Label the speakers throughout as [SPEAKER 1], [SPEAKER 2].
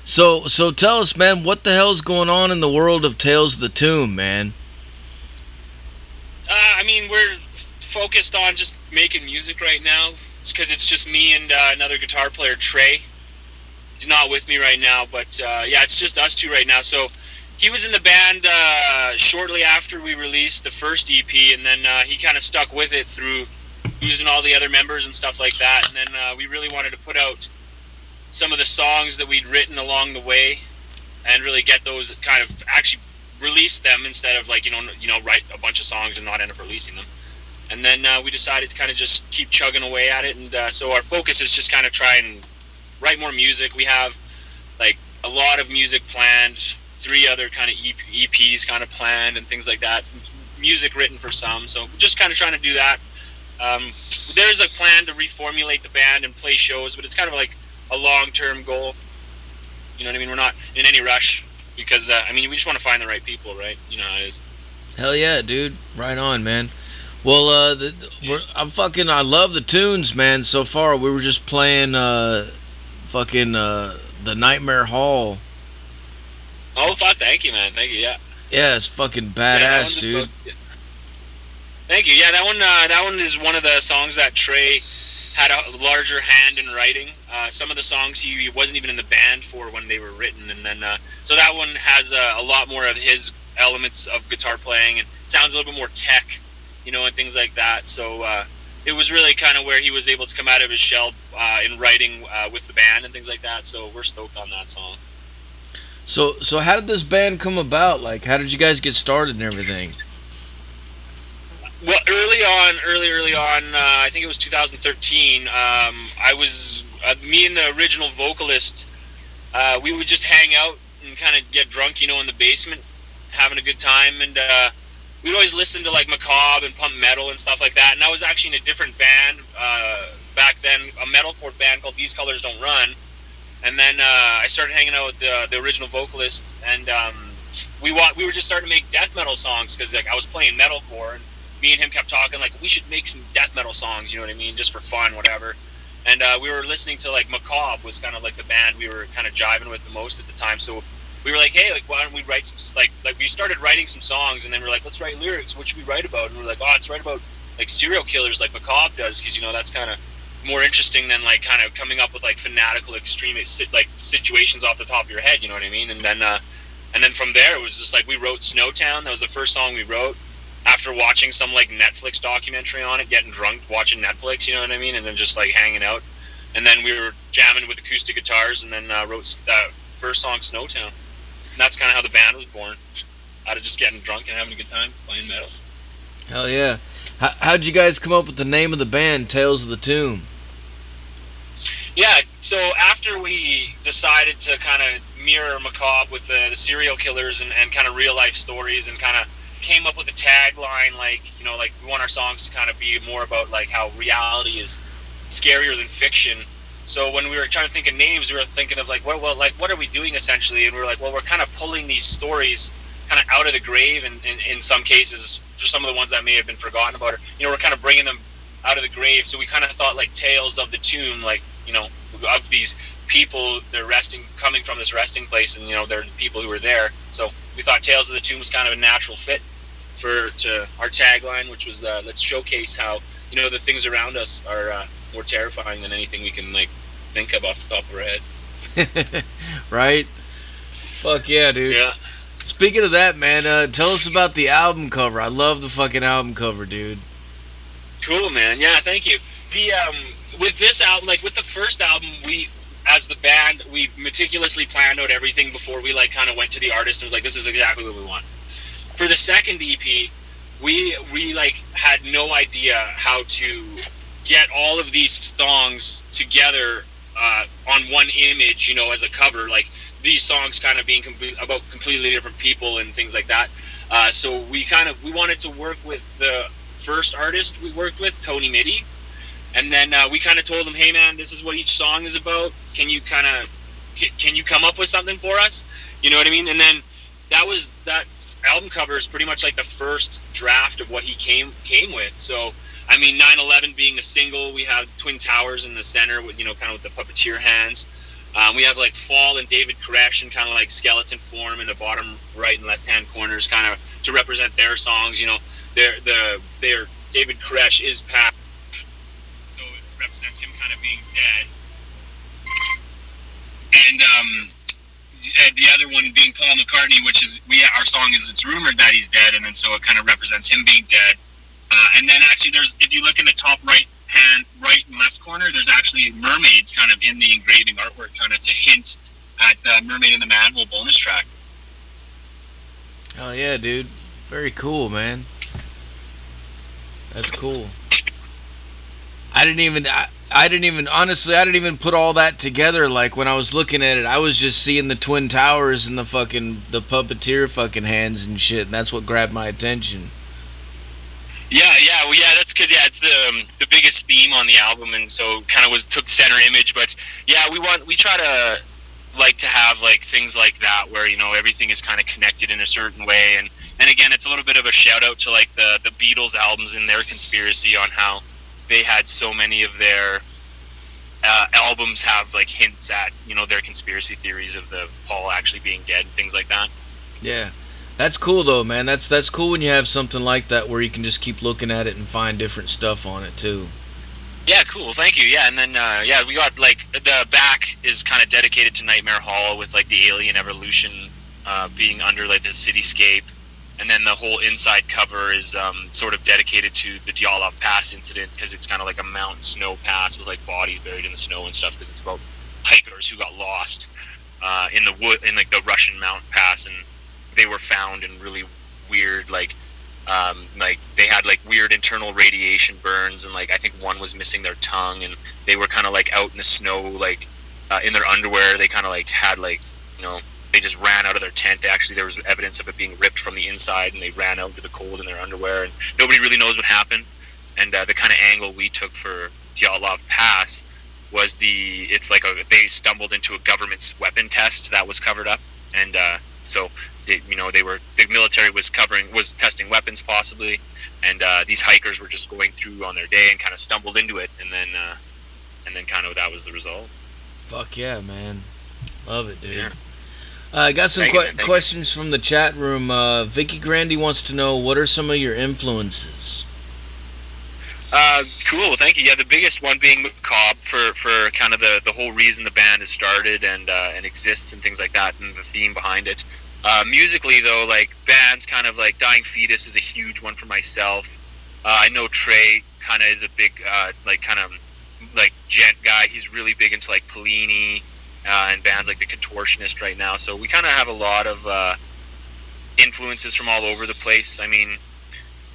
[SPEAKER 1] So tell us, man, what the hell's going on in the world of Tales of the Tomb, man?
[SPEAKER 2] I mean, we're focused on just making music right now. It's because it's just me and another guitar player, Trey. He's not with me right now, but yeah, it's just us two right now. So he was in the band shortly after we released the first EP, and then he kind of stuck with it through using all the other members and stuff like that. And then we really wanted to put out some of the songs that we'd written along the way, and really get those kind of actually release them instead of like write a bunch of songs and not end up releasing them. And then we decided to kind of just keep chugging away at it, and so our focus is just kind of try and write more music. We have like a lot of music planned, three other kind of EPs kind of planned and things like that. Music written for some, so we're just kind of trying to do that. There's a plan to reformulate the band and play shows, but it's kind of like a long-term goal. You know what I mean? We're not in any rush because I mean we just want to find the right people, right? You know how it is.
[SPEAKER 1] Hell yeah, dude. Right on, man. Well, I love the tunes, man. So far, we were just playing, the Nightmare Hall.
[SPEAKER 2] Oh fuck! Thank you, man. Thank you. Yeah.
[SPEAKER 1] Yeah, it's fucking
[SPEAKER 2] Yeah,
[SPEAKER 1] badass, dude.
[SPEAKER 2] thank you. Yeah, that one is one of the songs that Trey had a larger hand in writing. Some of the songs he wasn't even in the band for when they were written, and then so that one has a lot more of his elements of guitar playing and sounds a little bit more tech, and things like that. So it was really kind of where he was able to come out of his shell in writing with the band and things like that. So we're stoked on that song.
[SPEAKER 1] So how did this band come about? Like, how did you guys get started and everything?
[SPEAKER 2] Well, early on, I think it was 2013. I was me and the original vocalist. We would just hang out and kind of get drunk, in the basement, having a good time, and we'd always listen to like Macabre and pump metal and stuff like that. And I was actually in a different band back then, a metalcore band called These Colors Don't Run. And then I started hanging out with the original vocalist, and we were just starting to make death metal songs because like I was playing metalcore, and me and him kept talking like we should make some death metal songs, you know what I mean, just for fun, whatever. And we were listening to like Macabre was kind of like the band we were kind of jiving with the most at the time. So we were like, hey, like why don't we write some like we started writing some songs, and then we are like, let's write lyrics. What should we write about? And we're like, oh, let's write about like serial killers like Macabre does, because that's kind of more interesting than like kind of coming up with like fanatical extreme like situations off the top of your head, you know what I mean? And then from there it was just like we wrote Snowtown. That was the first song we wrote after watching some like Netflix documentary on it, getting drunk watching Netflix, you know what I mean? And then just like hanging out, and then we were jamming with acoustic guitars, and then wrote that first song, Snowtown. And that's kind of how the band was born, out of just getting drunk and having a good time playing metal.
[SPEAKER 1] Hell yeah. How'd you guys come up with the name of the band, Tales of the Tomb?
[SPEAKER 2] Yeah, so after we decided to kind of mirror Macabre with the serial killers and kind of real life stories, and kind of came up with a tagline like, like we want our songs to kind of be more about like how reality is scarier than fiction. So when we were trying to think of names, we were thinking of like, what are we doing essentially? And we were like, well, we're kind of pulling these stories kind of out of the grave, and in some cases, for some of the ones that may have been forgotten about, or we're kind of bringing them out of the grave. So we kind of thought like Tales of the Tomb, like of these people, they're coming from this resting place, and they're the people who were there. So we thought Tales of the Tomb was kind of a natural fit to our tagline, which was let's showcase how the things around us are more terrifying than anything we can like think of off the top of our head.
[SPEAKER 1] Right? Fuck yeah, dude.
[SPEAKER 2] Yeah.
[SPEAKER 1] Speaking of that, man, tell us about the album cover. I love the fucking album cover, dude.
[SPEAKER 2] Cool, man. Yeah, thank you. The with this album, like with the first album, we as the band, we meticulously planned out everything before we like kind of went to the artist and was like, this is exactly what we want. For the second EP, we like had no idea how to get all of these songs together on one image, as a cover, like these songs kind of being about completely different people and things like that. So we wanted to work with the first artist we worked with, Tony Mitty, and then we kind of told him, hey man, this is what each song is about. Can you come up with something for us? You know what I mean? And then that album cover is pretty much like the first draft of what he came with. So I mean, 9/11 being a single, we have Twin Towers in the center with kind of with the puppeteer hands. We have like Fall and David Koresh in kind of like skeleton form in the bottom right and left hand corners, kind of to represent their songs. You know, their David Koresh is past, so it represents him kind of being dead. And the other one being Paul McCartney, which is our song is it's rumored that he's dead, and then so it kind of represents him being dead. And then actually, if you look in the top right and left corner, there's actually mermaids kind of in the engraving artwork, kind of to hint at the Mermaid in the Manhole bonus track.
[SPEAKER 1] Oh yeah, dude, very cool, man. That's cool. I didn't even put all that together. Like when I was looking at it, I was just seeing the Twin Towers and the puppeteer fucking hands and shit, and that's what grabbed my attention.
[SPEAKER 2] That's because it's the biggest theme on the album, and so kind of took center image. But yeah, we try to like to have like things like that where everything is kind of connected in a certain way, and again, it's a little bit of a shout out to like the Beatles albums and their conspiracy on how they had so many of their albums have like hints at their conspiracy theories of the Paul actually being dead and things like that.
[SPEAKER 1] Yeah. That's cool though, man. That's cool when you have something like that where you can just keep looking at it and find different stuff on it too.
[SPEAKER 2] Yeah, cool. Thank you. Yeah, and then we got like the back is kind of dedicated to Nightmare Hollow with like the alien evolution being under like the cityscape, and then the whole inside cover is sort of dedicated to the Dyatlov Pass incident because it's kind of like a mountain snow pass with like bodies buried in the snow and stuff because it's about hikers who got lost in the wood in like the Russian mountain pass, and they were found in really weird like they had like weird internal radiation burns, and like I think one was missing their tongue, and they were kind of like out in the snow like in their underwear. They kind of like had like they just ran out of their tent. There was evidence of it being ripped from the inside, and they ran out into the cold in their underwear, and nobody really knows what happened. And the kind of angle we took for Dyatlov Pass was it's like they stumbled into a government's weapon test that was covered up, and so the military was testing weapons possibly, and these hikers were just going through on their day and kind of stumbled into it, and then kind of that was the result.
[SPEAKER 1] Fuck yeah, man, love it, dude.
[SPEAKER 2] Yeah.
[SPEAKER 1] I got some questions from the chat room. Vicky Grandy wants to know, what are some of your influences?
[SPEAKER 2] Cool, thank you. Yeah, the biggest one being Macabre for kind of the whole reason the band has started and exists and things like that, and the theme behind it. Musically, though, like bands kind of like Dying Fetus is a huge one for myself. I know Trey kind of is a big gent guy. He's really big into like Polini and bands like The Contortionist right now. So we kind of have a lot of influences from all over the place. I mean,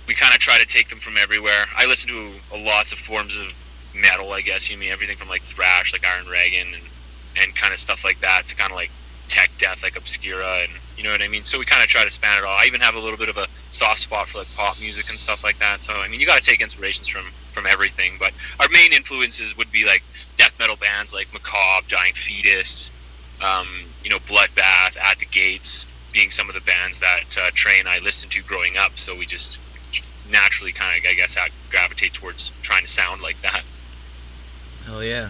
[SPEAKER 2] we kind of try to take them from everywhere. I listen to lots of forms of metal, I guess. You mean everything from like thrash, like Iron Reagan, and kind of stuff like that, to kind of like tech death, like Obscura, and you know what I mean? So we kind of try to span it all. I even have a little bit of a soft spot for like pop music and stuff like that. So I mean, you got to take inspirations from everything. But our main influences would be like death metal bands like Macabre, Dying Fetus, Bloodbath, At the Gates, being some of the bands that Trey and I listened to growing up. So we just naturally kind of, I guess, gravitate towards trying to sound like that.
[SPEAKER 1] Hell yeah.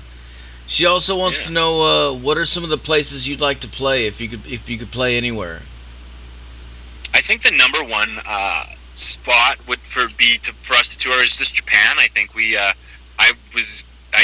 [SPEAKER 1] She also wants to know what are some of the places you'd like to play if you could play anywhere.
[SPEAKER 2] I think the number one spot would for us to tour is just Japan. I think I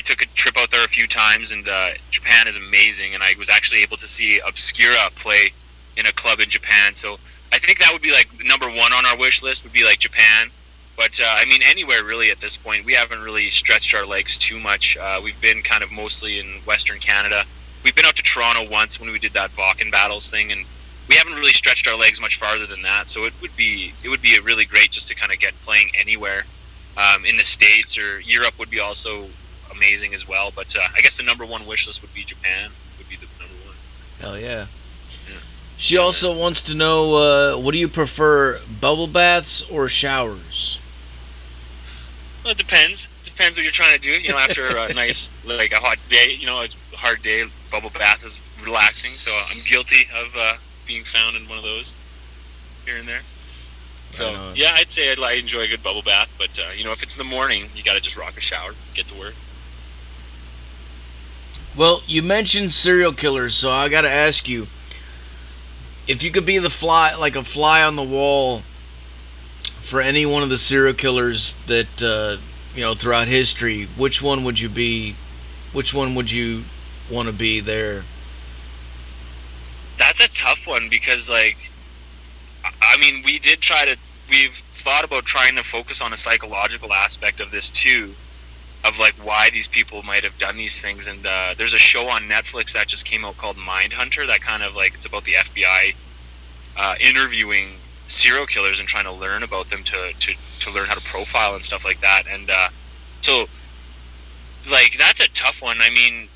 [SPEAKER 2] took a trip out there a few times, and Japan is amazing. And I was actually able to see Obscura play in a club in Japan. So I think that would be like number one on our wish list would be like Japan. But I mean, anywhere really at this point. We haven't really stretched our legs too much. We've been kind of mostly in Western Canada. We've been out to Toronto once when we did that Vakken Battles thing, and we haven't really stretched our legs much farther than that. So it would be a really great just to kind of get playing anywhere in the States, or Europe would be also amazing as well. But I guess the number one wish list would be Japan. Would be the number one.
[SPEAKER 1] Hell yeah. She also wants to know, what do you prefer, bubble baths or showers?
[SPEAKER 2] Well, it depends. Depends what you're trying to do. After a nice, like a hot day, a hard day, bubble bath is relaxing. So I'm guilty of being found in one of those here and there. So yeah, I'd say I enjoy a good bubble bath. But if it's in the morning, you got to just rock a shower, get to work.
[SPEAKER 1] Well, you mentioned serial killers, so I got to ask you, if you could be the fly, like a fly on the wall for any one of the serial killers that throughout history, which one would you be? Which one would you want to be there?
[SPEAKER 2] That's a tough one because, like, I mean, we've thought about trying to focus on a psychological aspect of this too, of like why these people might have done these things. And there's a show on Netflix that just came out called Mindhunter that kind of like it's about the FBI interviewing serial killers and trying to learn about them to learn how to profile and stuff like that. And so, like, that's a tough one. I mean,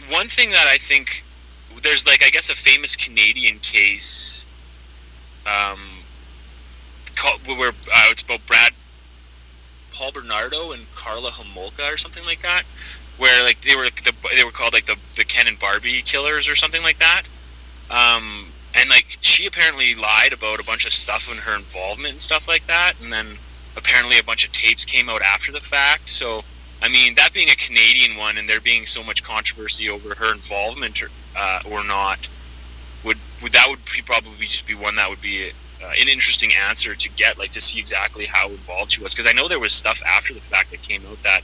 [SPEAKER 2] one thing that I think there's, like, I guess a famous Canadian case um, where it's about Paul Bernardo and Carla Homolka or something like that, where like they were called like the Ken and Barbie killers or something like that. And like she apparently lied about a bunch of stuff in her involvement and stuff like that, and then apparently a bunch of tapes came out after the fact. So I mean, that being a Canadian one and there being so much controversy over her involvement or not, would probably just be one that would be an interesting answer to get, like to see exactly how involved she was, because I know there was stuff after the fact that came out that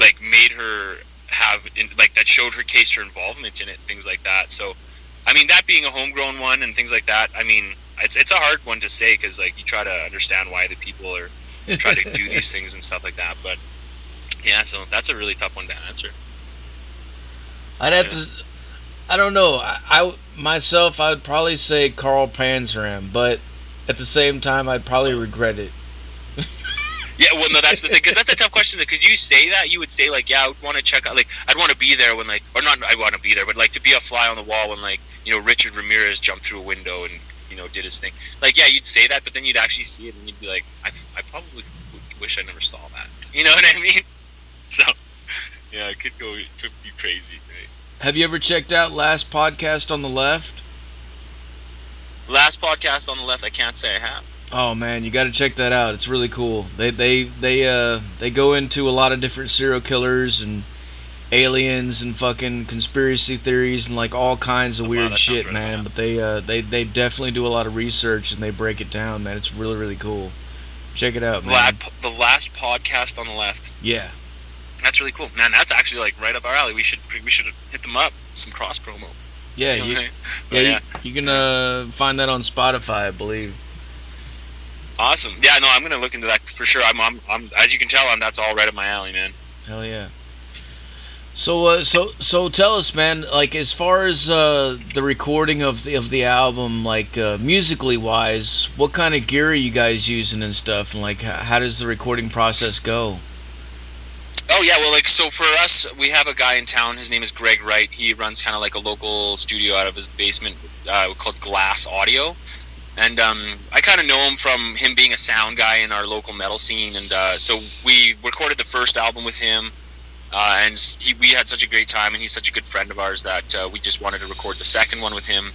[SPEAKER 2] like made her like that showed her case, her involvement in it, things like that. So I mean, that being a homegrown one and things like that, I mean, it's a hard one to say because like you try to understand why the people are try to do these things and stuff like that. But yeah, so that's a really tough one to answer.
[SPEAKER 1] I'd have to. I don't know. I myself, I would probably say Carl Panzram, but at the same time, I'd probably regret it.
[SPEAKER 2] Yeah, well, no, that's the thing, because that's a tough question. Because you say that, you would say like, yeah, I would want to check out, like, I'd want to be there when like, or not, I want to be there, but like to be a fly on the wall when like, Richard Ramirez jumped through a window and did his thing. Like, yeah, you'd say that, but then you'd actually see it and you'd be like, I probably wish I never saw that. You know what I mean? So, yeah, it could be crazy, right?
[SPEAKER 1] Have you ever checked out Last Podcast on the Left?
[SPEAKER 2] Last Podcast on the Left, I can't say I have.
[SPEAKER 1] Oh man, you got to check that out. It's really cool. They go into a lot of different serial killers and aliens and fucking conspiracy theories and like all kinds of weird shit, really man. But they definitely do a lot of research and they break it down, man. It's really, really cool. Check it out, man.
[SPEAKER 2] The Last Podcast on the Left.
[SPEAKER 1] Yeah.
[SPEAKER 2] That's really cool, man. That's actually like right up our alley. We should hit them up. Some cross promo.
[SPEAKER 1] Yeah, you can find that on Spotify, I believe.
[SPEAKER 2] Awesome. Yeah, no, I'm gonna look into that for sure. I'm as you can tell, that's all right up my alley, man.
[SPEAKER 1] Hell yeah. So tell us, man. Like as far as the recording of the album, like musically wise, what kind of gear are you guys using and stuff, and like how does the recording process go?
[SPEAKER 2] Oh yeah, well, like, so for us, we have a guy in town. His name is Greg Wright. He runs kind of like a local studio out of his basement called Glass Audio. And I kind of know him from him being a sound guy in our local metal scene. And so we recorded the first album with him. And we had such a great time, and he's such a good friend of ours that we just wanted to record the second one with him.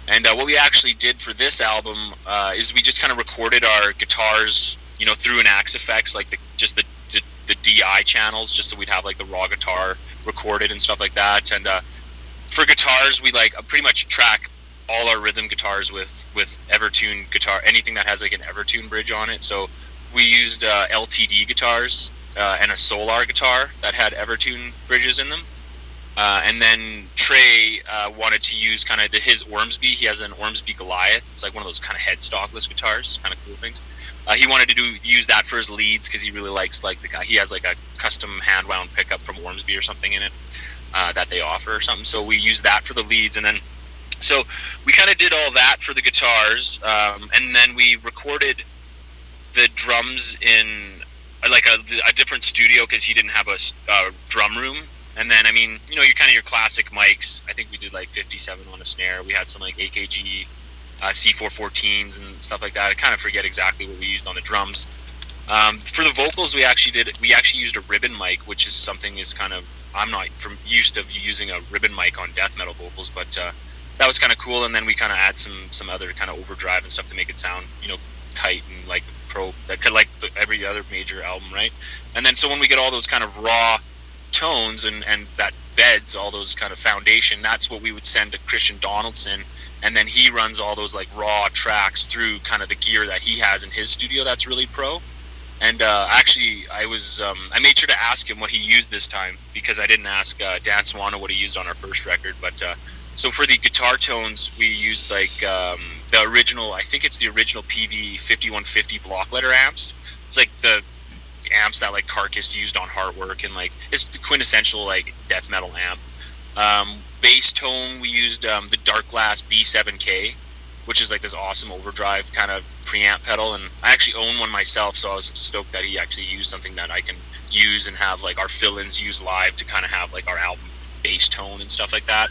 [SPEAKER 2] And what we actually did for this album is we just kind of recorded our guitars, through an Axe Effects, like the DI channels, just so we'd have like the raw guitar recorded and stuff like that. And for guitars, we like pretty much track all our rhythm guitars with Evertune guitar, anything that has like an Evertune bridge on it. So we used LTD guitars and a Solar guitar that had Evertune bridges in them. And then Trey wanted to use kind of his Ormsby. He has an Ormsby Goliath. It's like one of those kind of headstockless guitars. It's kind of cool things. He wanted to use that for his leads because he really likes like the guy. He has like a custom hand wound pickup from Ormsby or something in it that they offer or something. So we used that for the leads, and then so we kind of did all that for the guitars, and then we recorded the drums in like a different studio because he didn't have a drum room. And then, I mean, you're kind of your classic mics. I think we did like 57 on a snare. We had some like AKG C414s and stuff like that. I kind of forget exactly what we used on the drums. For the vocals, we actually used a ribbon mic, which is something I'm not used to using a ribbon mic on death metal vocals, but that was kind of cool. And then we kind of add some other kind of overdrive and stuff to make it sound, tight and like pro, that could like every other major album, right? And then so when we get all those kind of raw tones and that beds all those kind of foundation. That's what we would send to Christian Donaldson, and then he runs all those like raw tracks through kind of the gear that he has in his studio that's really pro. And actually, I made sure to ask him what he used this time, because I didn't ask Dan Swana what he used on our first record. But so for the guitar tones, we used like the original. I think it's the original PV 5150 block letter amps. It's like the amps that like Carcass used on Heartwork, and like it's the quintessential like death metal amp. Bass tone, we used the Dark Glass B7K, which is like this awesome overdrive kind of preamp pedal, and I actually own one myself, so I was stoked that he actually used something that I can use and have like our fill-ins use live to kind of have like our album bass tone and stuff like that.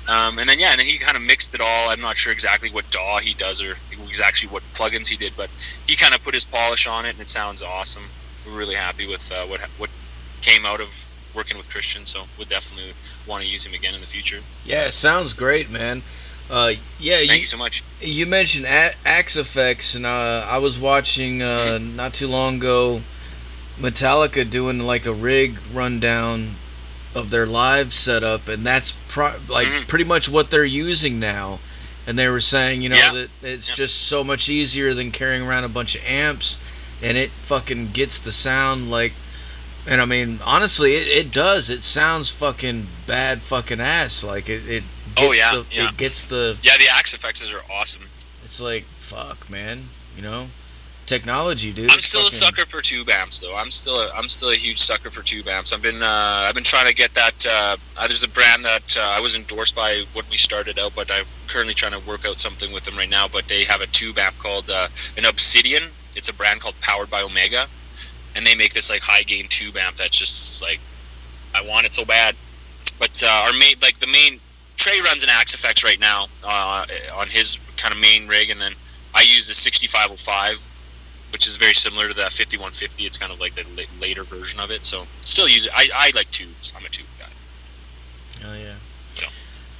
[SPEAKER 2] And then he kind of mixed it all. I'm not sure exactly what DAW he does or exactly what plugins he did, but he kind of put his polish on it, and it sounds awesome. We're really happy with what came out of working with Christian, so we'll definitely want to use him again in the future.
[SPEAKER 1] Yeah, it sounds great, man. Thank
[SPEAKER 2] you so much.
[SPEAKER 1] You mentioned Axe Effects, and I was watching not too long ago Metallica doing like a rig rundown of their live setup, and that's pretty much what they're using now. And they were saying, that it's just so much easier than carrying around a bunch of amps, and it fucking gets the sound like. And I mean, honestly, it does. It sounds fucking bad fucking ass. Like it gets the
[SPEAKER 2] the Axe Effects are awesome.
[SPEAKER 1] It's like, fuck, man, technology, dude.
[SPEAKER 2] I'm still a sucker for tube amps, though. I'm still a huge sucker for tube amps. I've been trying to get that. There's a brand that I was endorsed by when we started out, but I'm currently trying to work out something with them right now. But they have a tube amp called an Obsidian. It's a brand called Powered by Omega, and they make this like high gain tube amp that's just like, I want it so bad. But the main Trey runs an Axe Effects right now on his kind of main rig, and then I use the 6505, which is very similar to the 5150. It's kind of like the later version of it. So still use it. I like tubes. I'm a tube guy.
[SPEAKER 1] Oh yeah.
[SPEAKER 2] So.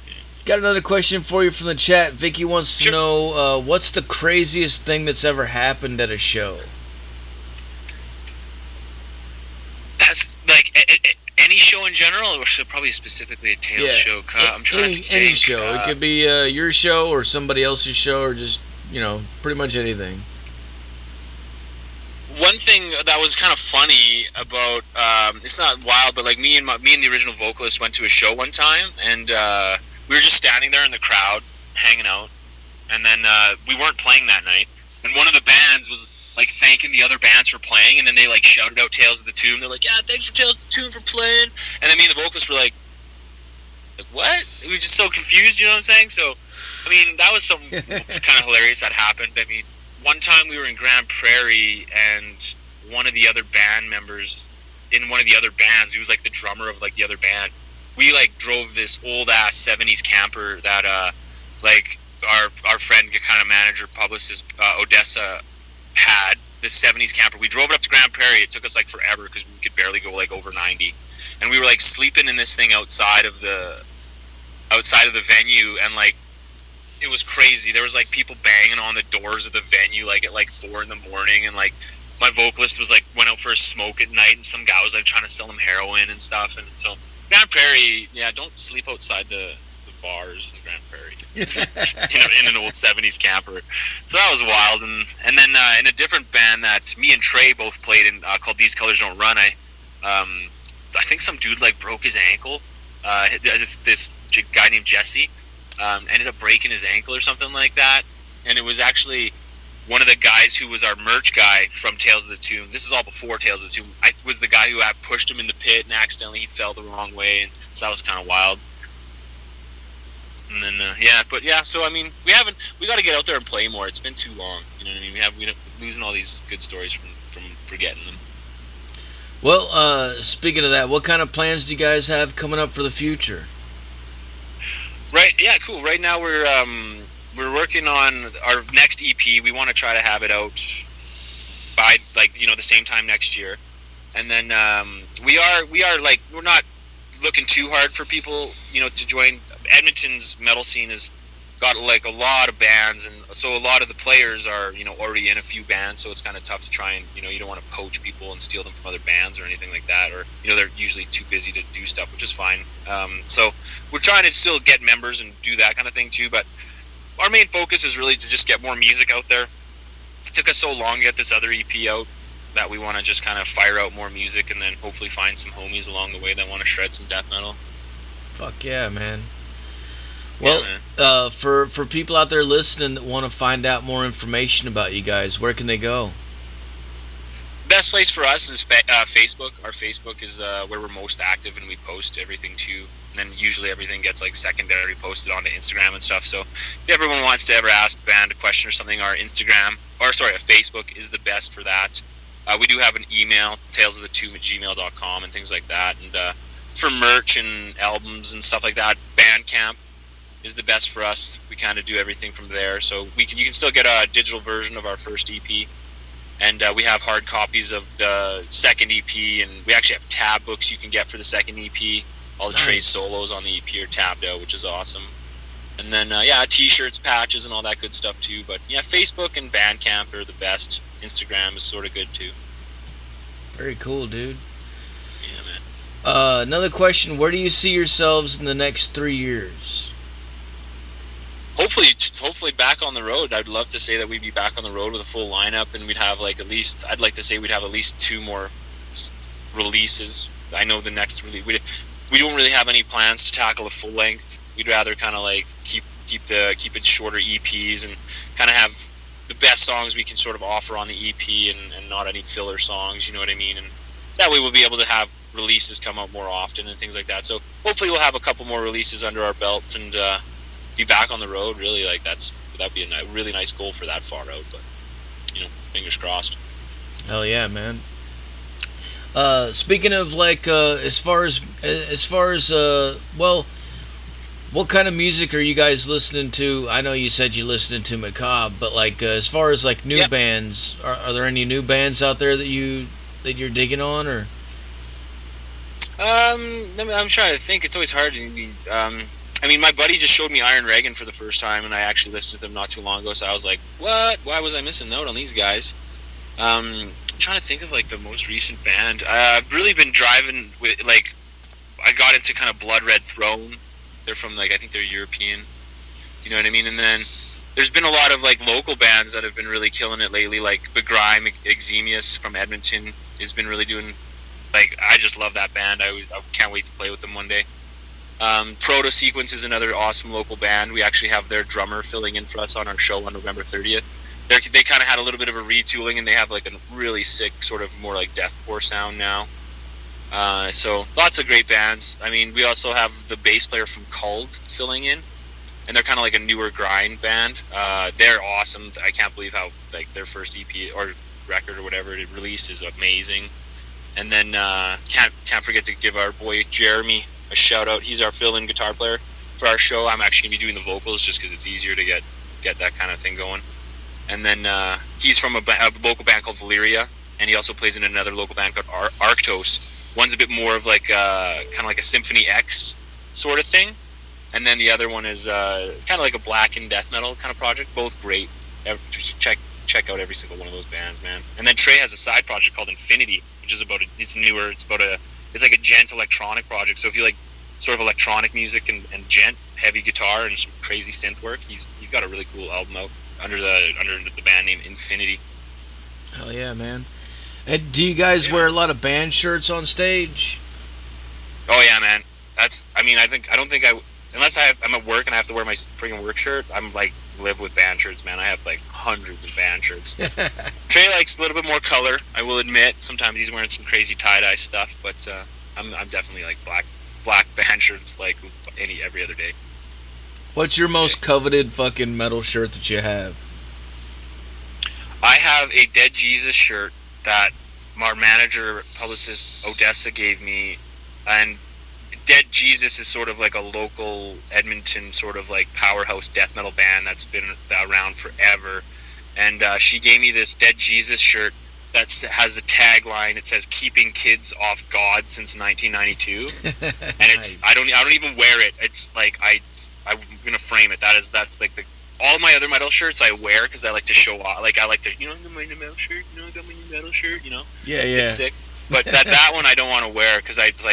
[SPEAKER 2] Yeah.
[SPEAKER 1] Got another question for you from the chat. Vicky wants to know what's the craziest thing that's ever happened at a show.
[SPEAKER 2] That's like any show in general, or probably specifically a Tales show. I'm trying to think.
[SPEAKER 1] Any show. It could be your show or somebody else's show, or just pretty much anything.
[SPEAKER 2] One thing that was kind of funny about it's not wild, but like me and the original vocalist went to a show one time, and we were just standing there in the crowd hanging out, and then we weren't playing that night, and one of the bands was like thanking the other bands for playing, and then they like shouted out Tales of the Tomb. They're like, "Yeah, thanks for Tales of the Tomb for playing." And then me and the vocalist were like what? We were just so confused, you know what I'm saying? So, I mean, that was something kind of hilarious that happened. I mean, one time we were in Grand Prairie, and one of the other band members in one of the other bands, he was like the drummer of like the other band. We like drove this old ass 70s camper that like our friend, kind of manager, publicist Odessa had this 70s camper. We drove it up to Grand Prairie. It took us like forever because we could barely go like over 90, and we were like sleeping in this thing outside of the venue, and like it was crazy. There was like people banging on the doors of the venue like at like 4 in the morning, and like my vocalist was like went out for a smoke at night, and some guy was like trying to sell him heroin and stuff. And so Grand Prairie, don't sleep outside the bars in Grand Prairie in an old 70s camper. So that was wild. And then in a different band that me and Trey both played in called These Colors Don't Run, I think some dude like broke his ankle. This guy named Jesse ended up breaking his ankle or something like that, and it was actually one of the guys who was our merch guy from Tales of the Tomb. This is all before Tales of the Tomb. I was the guy who had pushed him in the pit, and accidentally he fell the wrong way, and so that was kind of wild. And then so I mean, we got to get out there and play more. It's been too long, you know what I mean? We're losing all these good stories from forgetting them.
[SPEAKER 1] Well, speaking of that, what kind of plans do you guys have coming up for the future?
[SPEAKER 2] Right, yeah, cool. Right now we're working on our next EP. We want to try to have it out by the same time next year. And then we are like, we're not looking too hard for people, to join. Edmonton's metal scene is got like a lot of bands, and so a lot of the players are already in a few bands, so it's kind of tough to try and you don't want to poach people and steal them from other bands or anything like that, or they're usually too busy to do stuff, which is fine. So we're trying to still get members and do that kind of thing too, but our main focus is really to just get more music out there. It took us so long to get this other EP out that we want to just kind of fire out more music and then hopefully find some homies along the way that want to shred some death metal.
[SPEAKER 1] Fuck yeah, man. Well, for people out there listening that want to find out more information about you guys, where can they go?
[SPEAKER 2] Best place for us is Facebook. Our Facebook is where we're most active, and we post everything too. And then usually everything gets like secondary posted onto Instagram and stuff. So if everyone wants to ever ask the band a question or something, our Facebook is the best for that. We do have an email, talesofthetomb@gmail.com and things like that. And for merch and albums and stuff like that, Bandcamp is the best for us. We kind of do everything from there. So you can still get a digital version of our first EP. And we have hard copies of the second EP, and we actually have tab books you can get for the second EP. All the Trey solos on the EP are tabbed out, which is awesome. And then, T-shirts, patches, and all that good stuff too. But yeah, Facebook and Bandcamp are the best. Instagram is sort of good too.
[SPEAKER 1] Very cool, dude.
[SPEAKER 2] Yeah, man.
[SPEAKER 1] Another question: where do you see yourselves in the next 3 years?
[SPEAKER 2] Hopefully back on the road. I'd love to say that we'd be back on the road with a full lineup, and we'd have I'd like to say we'd have at least 2 more releases. I know the next release, we don't really have any plans to tackle a full length. We'd rather kind of like keep it shorter EPs and kind of have the best songs we can sort of offer on the EP, and not any filler songs, you know what I mean? And that way we'll be able to have releases come out more often and things like that. So hopefully we'll have a couple more releases under our belts and be back on the road. Really, that'd be a really nice goal for that far out. But fingers crossed.
[SPEAKER 1] Hell yeah, man. Speaking of as far as what kind of music are you guys listening to? I know you said you're listening to Macabre, but as far as new bands, are there any new bands out there that you're digging on, or?
[SPEAKER 2] I'm trying to think. It's always hard to be. My buddy just showed me Iron Reagan for the first time, and I actually listened to them not too long ago. So I was like, "What? Why was I missing out on these guys?" I'm trying to think of the most recent band. I've really been driving with I got into kind of Blood Red Throne. They're from I think they're European. You know what I mean? And then there's been a lot of local bands that have been really killing it lately. Begrime Exemius from Edmonton has been really doing. I just love that band. I can't wait to play with them one day. Proto Sequence is another awesome local band. We actually have their drummer filling in for us on our show on November 30th. They kind of had a little bit of a retooling, and they have a really sick sort of more deathcore sound now. So lots of great bands. We also have the bass player from Culled filling in, and they're kind of a newer grind band. They're awesome. I can't believe how their first EP or record or whatever it released is amazing. And then can't forget to give our boy Jeremy a shout out. He's our fill-in guitar player for our show. I'm actually gonna be doing the vocals just because it's easier to get that kind of thing going. And then he's from a local band called Valyria, and he also plays in another local band called Arctos. One's a bit more of kind of like a Symphony X sort of thing, and then the other one is kind of like a black and death metal kind of project. Both great. Check out every single one of those bands, man. And then Trey has a side project called Infinity, which is it's newer. It's like a gent electronic project. So if you like sort of electronic music and gent heavy guitar and some crazy synth work, he's got a really cool album out under the band name Infinity.
[SPEAKER 1] Hell yeah, man. And do you guys wear a lot of band shirts on stage?
[SPEAKER 2] Oh yeah, man. Unless I'm at work and I have to wear my freaking work shirt, I'm live with band shirts, man. I have hundreds of band shirts. Trey likes a little bit more color, I will admit. Sometimes he's wearing some crazy tie-dye stuff, but I'm definitely black band shirts every other day.
[SPEAKER 1] What's your most coveted fucking metal shirt that you have?
[SPEAKER 2] I have a Dead Jesus shirt that our manager, publicist Odessa gave me, and Dead Jesus is sort of a local Edmonton sort of powerhouse death metal band that's been around forever. And she gave me this Dead Jesus shirt that has a tagline. It says "Keeping Kids Off God Since 1992," and it's
[SPEAKER 1] Nice.
[SPEAKER 2] I don't even wear it. It's like I'm gonna frame it. That's like all of my other metal shirts I wear because I like to show off. Like I like to, I got my new metal shirt. I got my new metal shirt.
[SPEAKER 1] Yeah,
[SPEAKER 2] It's sick. But that one I don't want to wear because it's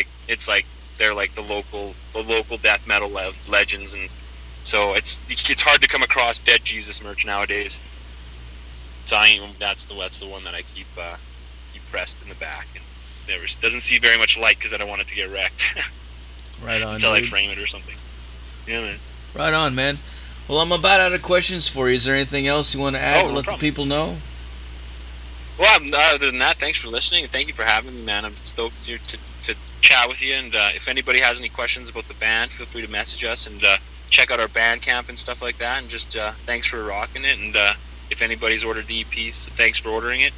[SPEAKER 2] like they're like the local death metal legends, and so it's hard to come across Dead Jesus merch nowadays. So that's the one that I keep pressed in the back, and never doesn't see very much light because I don't want it to get wrecked
[SPEAKER 1] Right on,
[SPEAKER 2] until
[SPEAKER 1] dude.
[SPEAKER 2] I frame it or something. Yeah, man.
[SPEAKER 1] Right on, man. Well, I'm about out of questions for you. Is there anything else you want to add to
[SPEAKER 2] No
[SPEAKER 1] let
[SPEAKER 2] problem.
[SPEAKER 1] the people know?
[SPEAKER 2] Well, other than that, thanks for listening, and thank you for having me, man. I'm stoked to chat with you, and if anybody has any questions about the band, feel free to message us, and check out our Bandcamp and stuff like that, and just thanks for rocking it, and if anybody's ordered the EPs, thanks for ordering it,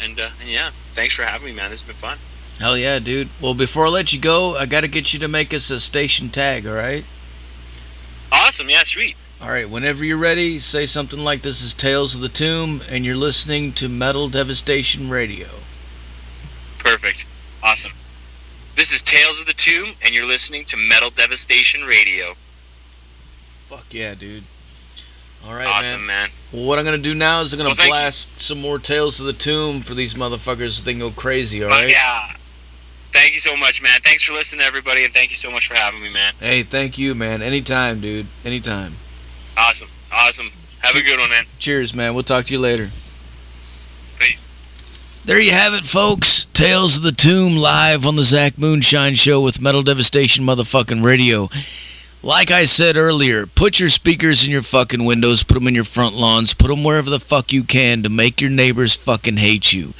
[SPEAKER 2] and yeah, thanks for having me, man. This has been fun.
[SPEAKER 1] Hell yeah, dude. Well, before I let you go, I got to get you to make us a station tag, all right?
[SPEAKER 2] Awesome, yeah, sweet.
[SPEAKER 1] All right, whenever you're ready, say something like this is Tales of the Tomb, and you're listening to Metal Devastation Radio.
[SPEAKER 2] Perfect. Awesome. This is Tales of the Tomb, and you're listening to Metal Devastation Radio.
[SPEAKER 1] Fuck yeah, dude. All right,
[SPEAKER 2] Awesome, man.
[SPEAKER 1] Well, what I'm going to do now is I'm going to
[SPEAKER 2] Well, thank
[SPEAKER 1] blast some more Tales of the Tomb for these motherfuckers so they can go crazy, all
[SPEAKER 2] Oh,
[SPEAKER 1] right?
[SPEAKER 2] yeah. Thank you so much, man. Thanks for listening, everybody, and thank you so much for having me, man.
[SPEAKER 1] Hey, thank you, man. Anytime, dude. Anytime.
[SPEAKER 2] Awesome. Have a good one, man.
[SPEAKER 1] Cheers, man. We'll talk to you later.
[SPEAKER 2] Peace.
[SPEAKER 1] There you have it, folks. Tales of the Tomb live on the Zach Moonshine Show with Metal Devastation motherfucking radio. Like I said earlier, put your speakers in your fucking windows, put them in your front lawns, put them wherever the fuck you can to make your neighbors fucking hate you.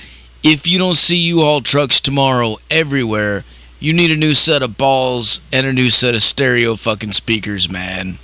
[SPEAKER 1] If you don't see U-Haul trucks tomorrow everywhere, you need a new set of balls and a new set of stereo fucking speakers, man.